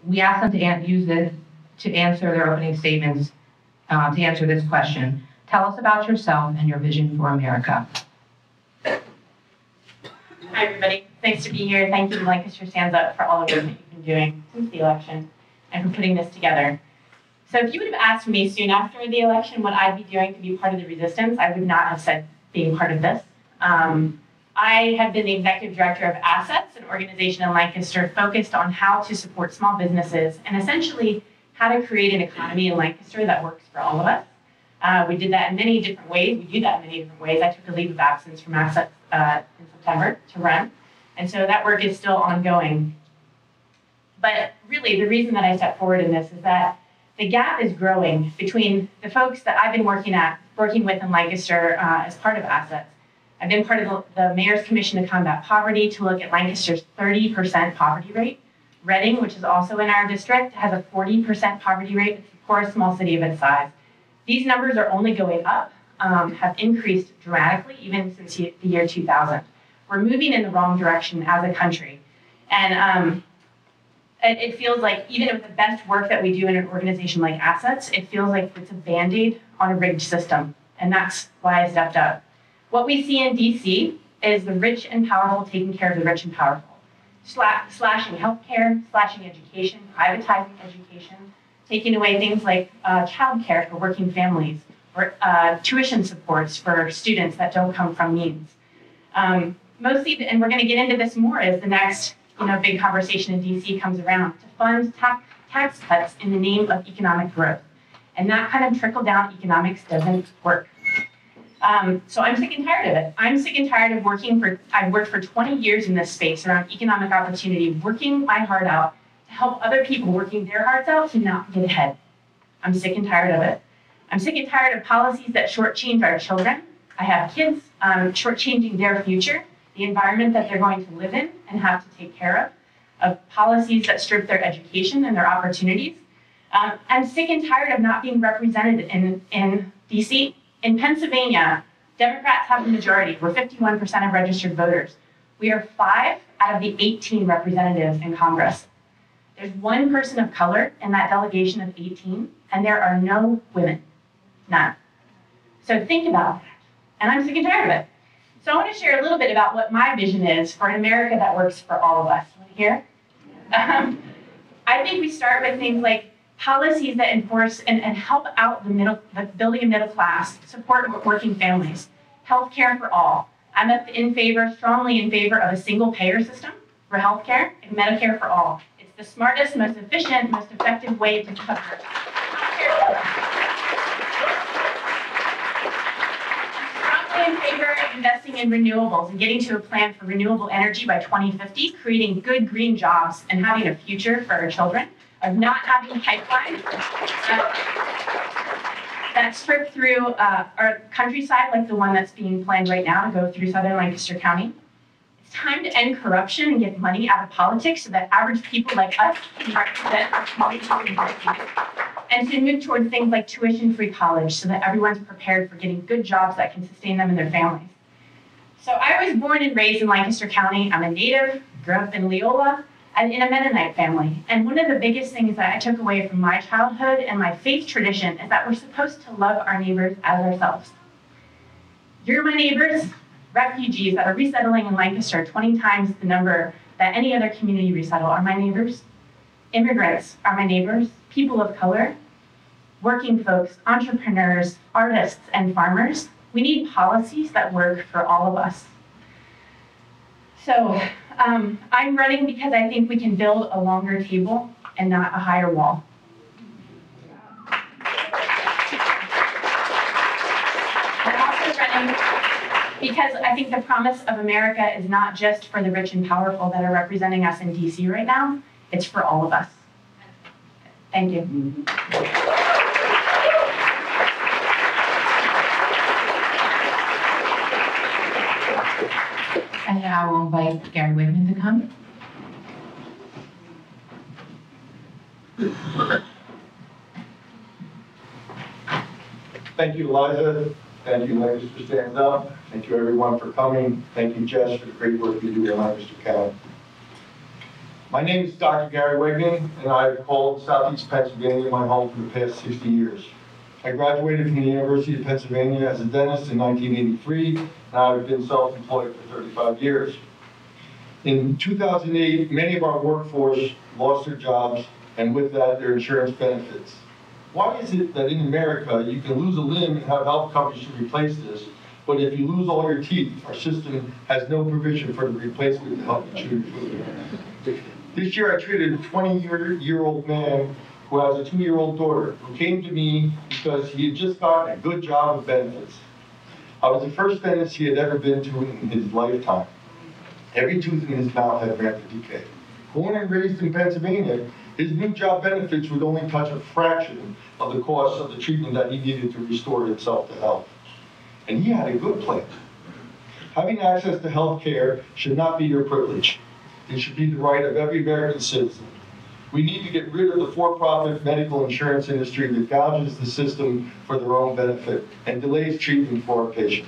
We asked them to use this to answer their opening statements, to answer this question. Tell us about yourself and your vision for America. Hi, everybody. Thanks to be here. Thank you to Lancaster Stands Up for all of the work that you've been doing since the election and for putting this together. So if you would have asked me soon after the election what I'd be doing to be part of the resistance, I would not have said being part of this. I have been the executive director of Assets, an organization in Lancaster focused on how to support small businesses and essentially how to create an economy in Lancaster that works for all of us. We did that in many different ways. We do that in many different ways. I took a leave of absence from Assets in September to run. And so that work is still ongoing. But really, the reason that I stepped forward in this is that the gap is growing between the folks that I've been working with in Lancaster as part of Assets. I've been part of the Mayor's Commission to Combat Poverty to look at Lancaster's 30% poverty rate. Reading, which is also in our district, has a 40% poverty rate. It's the poorest small city of its size. These numbers are only going up, have increased dramatically even since the year 2000. We're moving in the wrong direction as a country. And it feels like even with the best work that we do in an organization like Assets, it feels like it's a Band-Aid on a rigged system. And that's why I stepped up. What we see in DC is the rich and powerful taking care of the rich and powerful. Slashing healthcare, slashing education, privatizing education, taking away things like childcare for working families, or tuition supports for students that don't come from means. Mostly, and we're going to get into this more as the next big conversation in DC comes around, to fund tax cuts in the name of economic growth. And that kind of trickle-down economics doesn't work. So I'm sick and tired of it. I'm sick and tired of I've worked for 20 years in this space around economic opportunity, working my heart out to help other people working their hearts out to not get ahead. I'm sick and tired of it. I'm sick and tired of policies that shortchange our children. I have kids, shortchanging their future, the environment that they're going to live in and have to take care of policies that strip their education and their opportunities. I'm sick and tired of not being represented in DC. In Pennsylvania, Democrats have the majority. We're 51% of registered voters. We are 5 out of the 18 representatives in Congress. There's one person of color in that delegation of 18, and there are no women. None. So think about that. And I'm sick and tired of it. So I want to share a little bit about what my vision is for an America that works for all of us. Want to hear? I think we start with things like policies that enforce and help out the building a middle class, support working families, healthcare for all. I'm strongly in favor of a single payer system for healthcare and Medicare for all. It's the smartest, most efficient, most effective way to cover healthcare for all. I'm strongly in favor of investing in renewables and getting to a plan for renewable energy by 2050, creating good green jobs and having a future for our children, of not having pipelines that strip through our countryside like the one that's being planned right now to go through southern Lancaster County. It's time to end corruption and get money out of politics so that average people like us can represent our communities, and to move toward things like tuition-free college so that everyone's prepared for getting good jobs that can sustain them and their families. So I was born and raised in Lancaster County. I'm a native, grew up in Leola, and in a Mennonite family. And one of the biggest things that I took away from my childhood and my faith tradition is that we're supposed to love our neighbors as ourselves. You're my neighbors. Refugees that are resettling in Lancaster, 20 times the number that any other community resettle, are my neighbors. Immigrants are my neighbors. People of color, working folks, entrepreneurs, artists, and farmers. We need policies that work for all of us. So I'm running because I think we can build a longer table and not a higher wall. I'm also running because I think the promise of America is not just for the rich and powerful that are representing us in DC right now, it's for all of us. Thank you. And now we'll invite Gary Whitman to come. Thank you, Eliza. Thank you, Lancaster Stands Up. Thank you, everyone, for coming. Thank you, Jess, for the great work you do in Lancaster County. My name is Dr. Gary Wegman, and I've called Southeast Pennsylvania my home for the past 60 years. I graduated from the University of Pennsylvania as a dentist in 1983, and I've been self-employed for 35 years. In 2008, many of our workforce lost their jobs, and with that, their insurance benefits. Why is it that in America, you can lose a limb and have health coverage to replace this, but if you lose all your teeth, our system has no provision for the replacement to help you chew your food? This year, I treated a 20-year-old man who has a 2-year-old daughter who came to me because he had just gotten a good job with benefits. I was the first dentist he had ever been to in his lifetime. Every tooth in his mouth had rapid decay. Born and raised in Pennsylvania, his new job benefits would only touch a fraction of the cost of the treatment that he needed to restore himself to health. And he had a good plan. Having access to health care should not be your privilege. It should be the right of every American citizen. We need to get rid of the for-profit medical insurance industry that gouges the system for their own benefit and delays treatment for our patients.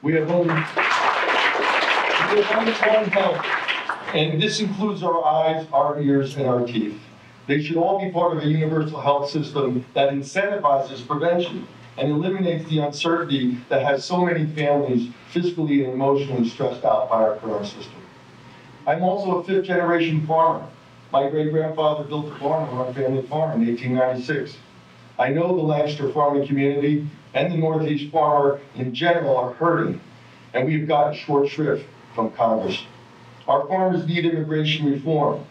We have only one health, and this includes our eyes, our ears, and our teeth. They should all be part of a universal health system that incentivizes prevention and eliminates the uncertainty that has so many families fiscally and emotionally stressed out by our current system. I'm also a fifth-generation farmer. My great-grandfather built a barn on our family farm in 1896. I know the Lancaster farming community and the Northeast farmer in general are hurting, and we've gotten short shrift from Congress. Our farmers need immigration reform,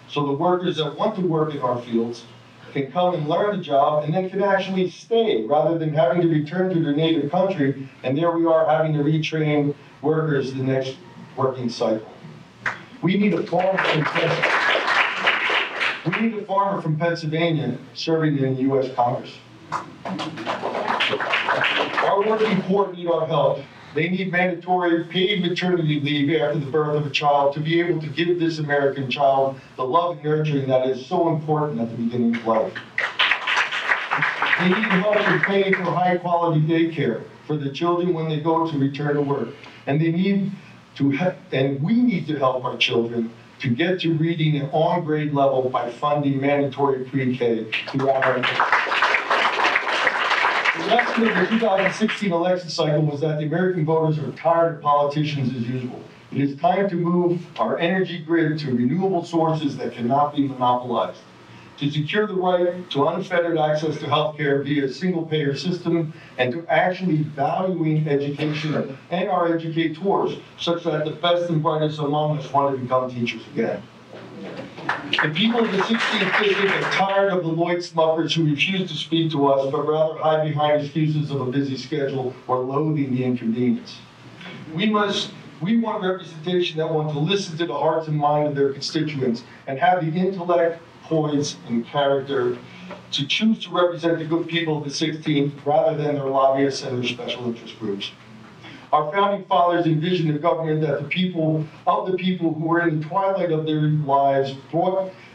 so the workers that want to work in our fields can come and learn the job and then can actually stay rather than having to return to their native country, and there we are having to retrain workers the next working cycle. We need a farmer from Pennsylvania serving in the U.S. Congress. Our working poor need our help. They need mandatory paid maternity leave after the birth of a child to be able to give this American child the love and nurturing that is so important at the beginning of life. They need help in paying for high-quality daycare for the children when they go to return to work. And we need to help our children to get to reading at on-grade level by funding mandatory pre-K throughout our country. The lesson of the 2016 election cycle was that the American voters are tired of politicians as usual. It is time to move our energy grid to renewable sources that cannot be monopolized, to secure the right to unfettered access to health care via a single-payer system, and to actually valuing education and our educators such that the best and brightest among us want to become teachers again. The people of the 16th district are tired of the Lloyd Smuckers who refuse to speak to us, but rather hide behind excuses of a busy schedule or loathing the inconvenience. We want representation that want to listen to the hearts and minds of their constituents and have the intellect, poise, and character to choose to represent the good people of the 16th rather than their lobbyists and their special interest groups. Our founding fathers envisioned a government that the people who were in the twilight of their lives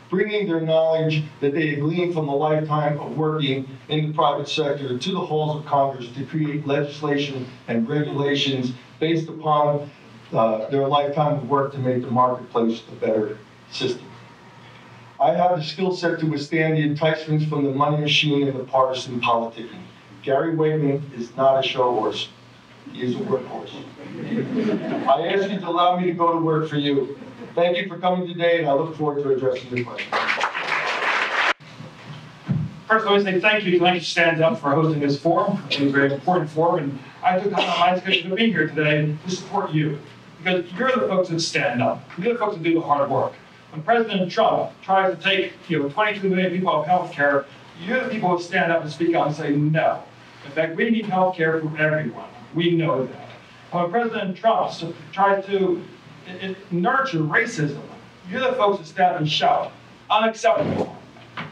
bringing their knowledge that they had gleaned from a lifetime of working in the private sector to the halls of Congress to create legislation and regulations based upon their lifetime of work to make the marketplace a better system. I have the skill set to withstand the enticements from the money machine and the partisan politicking. Gary Wegman is not a show horse. He is a workhorse. I ask you to allow me to go to work for you. Thank you for coming today, and I look forward to addressing your questions. First, I want to say thank you to Lancaster Stands Up for hosting this forum. It's a very important forum, and I took time on my schedule to be here today to support you. Because you're the folks that stand up. You're the folks that do the hard work. When President Trump tries to take 22 million people out of health care, you're the people who stand up and speak out and say no. In fact, we need health care for everyone. We know that. When President Trump tries to nurture racism, you're the folks that stand up and shout, unacceptable.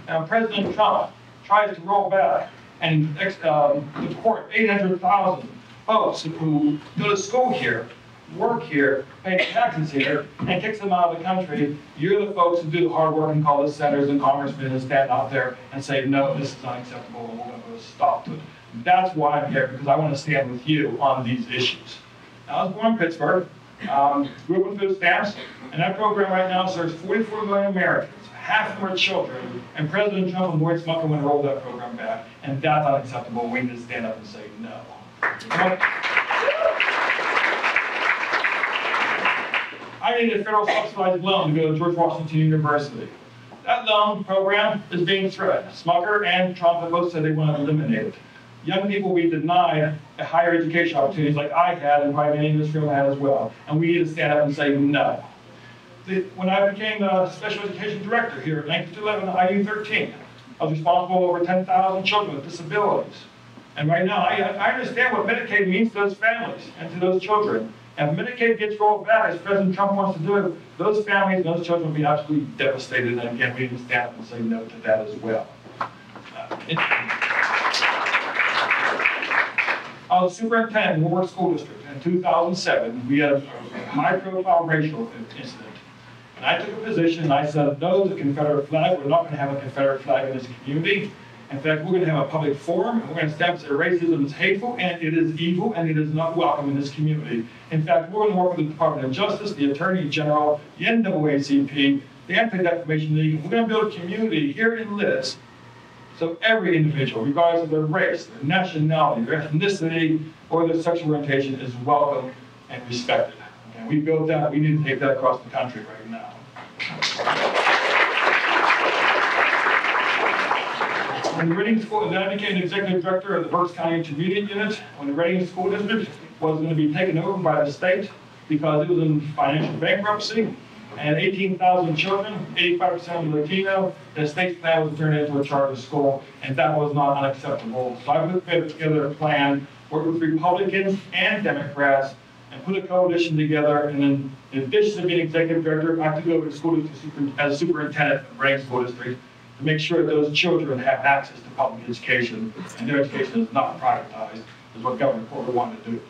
And when President Trump tries to roll back and deport 800,000 folks who go to school here, work here, pay taxes here, and kicks them out of the country, you're the folks who do the hard work and call the senators and congressmen and stand out there and say, no, this is unacceptable, and we're going to put a stop to it. That's why I'm here, because I want to stand with you on these issues. Now, I was born in Pittsburgh, grew up with food stamps, And that program right now serves 44 million Americans. Half of them are children, and President Trump and Lloyd Smucker want to roll that program back, and that's unacceptable. We need to stand up and say no. I need a federal subsidized loan to go to George Washington University. That loan program is being threatened. Smucker and Trump have both said they want to eliminate it. Young people will be denied higher education opportunities like I had and probably many in this room had as well. And we need to stand up and say no. When I became the special education director here at Lancaster 11 IU13, I was responsible for over 10,000 children with disabilities. And right now, I understand what Medicaid means to those families and to those children. And if Medicaid gets rolled back, as President Trump wants to do it, those families and those children will be absolutely devastated. And again, we need to stand up and say no to that as well. I was superintendent in Woodward School District. In 2007, we had a high-profile racial incident. And I took a position and I said, no to the Confederate flag. We're not going to have a Confederate flag in this community. In fact, we're going to have a public forum, and we're going to establish that racism is hateful, and it is evil, and it is not welcome in this community. In fact, we're going to work with the Department of Justice, the Attorney General, the NAACP, the Anti-Defamation League. We're going to build a community here in Liz, so every individual, regardless of their race, their nationality, their ethnicity, or their sexual orientation, is welcome and respected. And we built that. We need to take that across the country right now. When the Reading School, then I became the executive director of the Berks County Intermediate Unit, when the Reading School District was going to be taken over by the state because it was in financial bankruptcy, and 18,000 children, 85% Latino, the state's plan was turned into a charter school, and that was not unacceptable. So I put together a plan, worked with Republicans and Democrats, and put a coalition together, and then in addition to being executive director, I took over the school district as superintendent of the Reading School District, to make sure that those children have access to public education, and their education is not privatized, is what Governor Porter wanted to do.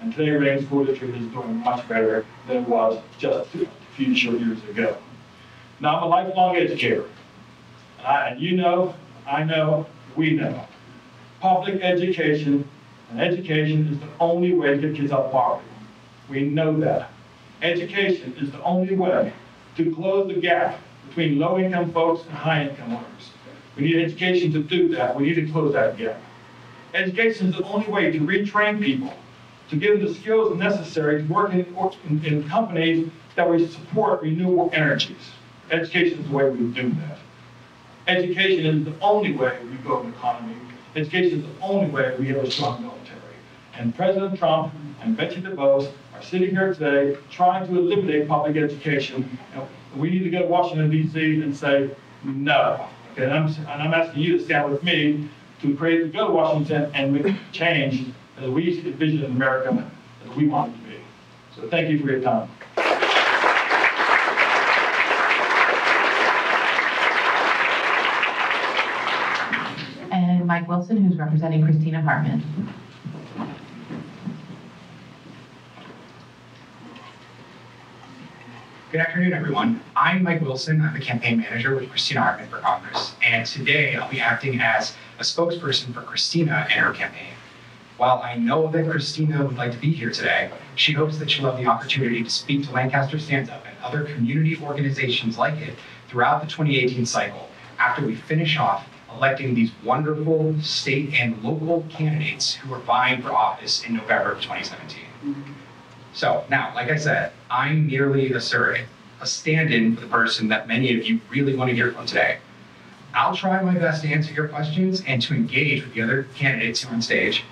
And today, Reading School District is doing much better than it was just a few short years ago. Now, I'm a lifelong educator. And you know, I know, we know. Public education, and education is the only way to get kids out of poverty. We know that. Education is the only way to close the gap between low-income folks and high-income earners. We need education to do that. We need to close that gap. Education is the only way to retrain people, to give them the skills necessary to work in companies that will support renewable energies. Education is the way we do that. Education is the only way we grow an economy. Education is the only way we have a strong military. And President Trump and Betsy DeVos are sitting here today trying to eliminate public education. We need to go to Washington, D.C. and say no. Okay, and I'm asking you to stand with me to go to Washington and make change as we envision America as we want it to be. So thank you for your time. And Mike Wilson, who's representing Christina Hartman. Good afternoon, everyone. I'm Mike Wilson. I'm the campaign manager with Christina Hartman for Congress. And today I'll be acting as a spokesperson for Christina and her campaign. While I know that Christina would like to be here today, she hopes that she'll have the opportunity to speak to Lancaster Stands Up and other community organizations like it throughout the 2018 cycle after we finish off electing these wonderful state and local candidates who are vying for office in November of 2017. So now, like I said, I'm merely a surrogate, a stand-in for the person that many of you really want to hear from today. I'll try my best to answer your questions and to engage with the other candidates here on stage,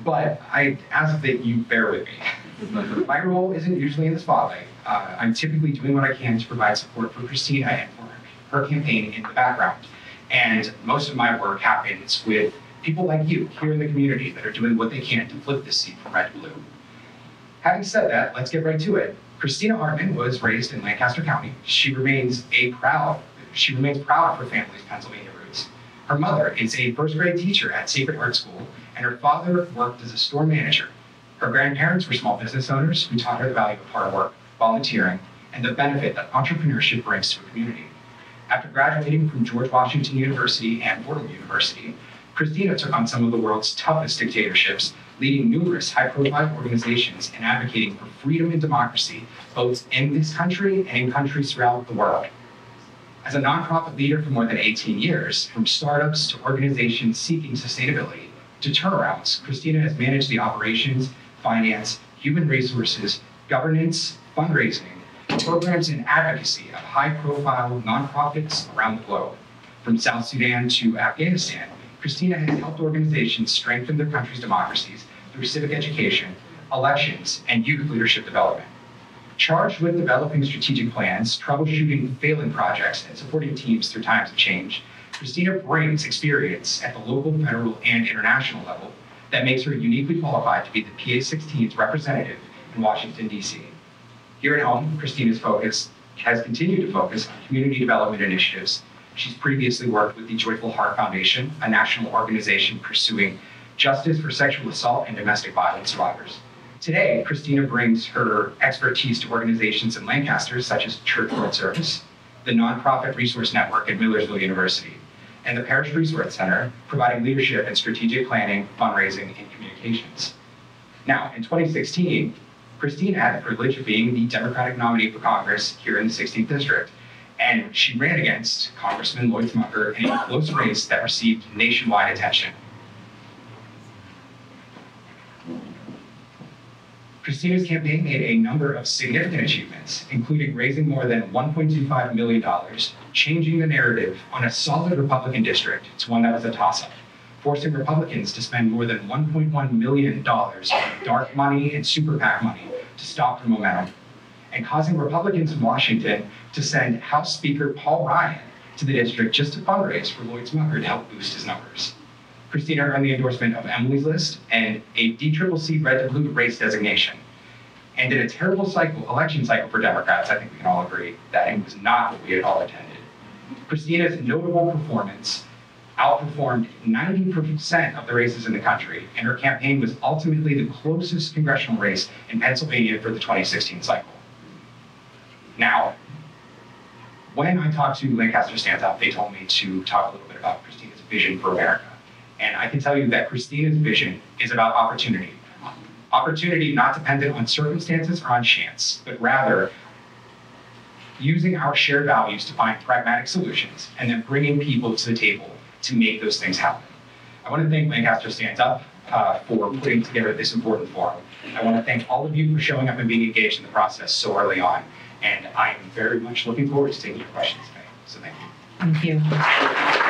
but I ask that you bear with me. My role isn't usually in the spotlight. I'm typically doing what I can to provide support for Christina and for her campaign in the background. And most of my work happens with people like you here in the community that are doing what they can to flip this seat from red to blue. Having said that, let's get right to it. Christina Hartman was raised in Lancaster County. She remains proud of her family's Pennsylvania roots. Her mother is a first grade teacher at Sacred Heart School, and her father worked as a store manager. Her grandparents were small business owners who taught her the value of hard work, volunteering, and the benefit that entrepreneurship brings to a community. After graduating from George Washington University and Fordham University, Christina took on some of the world's toughest dictatorships leading numerous high-profile organizations and advocating for freedom and democracy, both in this country and in countries throughout the world. As a nonprofit leader for more than 18 years, from startups to organizations seeking sustainability to turnarounds, Christina has managed the operations, finance, human resources, governance, fundraising, programs and advocacy of high-profile nonprofits around the globe. From South Sudan to Afghanistan, Christina has helped organizations strengthen their country's democracies through civic education, elections, and youth leadership development. Charged with developing strategic plans, troubleshooting failing projects, and supporting teams through times of change, Christina brings experience at the local, federal, and international level that makes her uniquely qualified to be the PA-16's representative in Washington, D.C. Here at home, Christina's focus has continued to focus on community development initiatives. She's previously worked with the Joyful Heart Foundation, a national organization pursuing justice for sexual assault and domestic violence survivors. Today, Christina brings her expertise to organizations in Lancaster, such as Church World Service, the Nonprofit Resource Network at Millersville University, and the Parish Resource Center, providing leadership in strategic planning, fundraising, and communications. Now, in 2016, Christina had the privilege of being the Democratic nominee for Congress here in the 16th District, and she ran against Congressman Lloyd Smucker in a close race that received nationwide attention. Christina's campaign made a number of significant achievements, including raising more than $1.25 million, changing the narrative on a solid Republican district to one that was a toss-up, forcing Republicans to spend more than $1.1 million on dark money and super PAC money to stop the momentum, and causing Republicans in Washington to send House Speaker Paul Ryan to the district just to fundraise for Lloyd Smucker to help boost his numbers. Christina earned the endorsement of Emily's List and a DCCC red to blue race designation. And in a terrible election cycle for Democrats, I think we can all agree that it was not what we had all intended. Christina's notable performance outperformed 90% of the races in the country, and her campaign was ultimately the closest congressional race in Pennsylvania for the 2016 cycle. Now, when I talked to Lancaster Stands Up, they told me to talk a little bit about Christina's vision for America. And I can tell you that Christina's vision is about opportunity. Opportunity not dependent on circumstances or on chance, but rather using our shared values to find pragmatic solutions and then bringing people to the table to make those things happen. I want to thank Lancaster Stands Up for putting together this important forum. I want to thank all of you for showing up and being engaged in the process so early on. And I am very much looking forward to taking your questions today. So thank you. Thank you.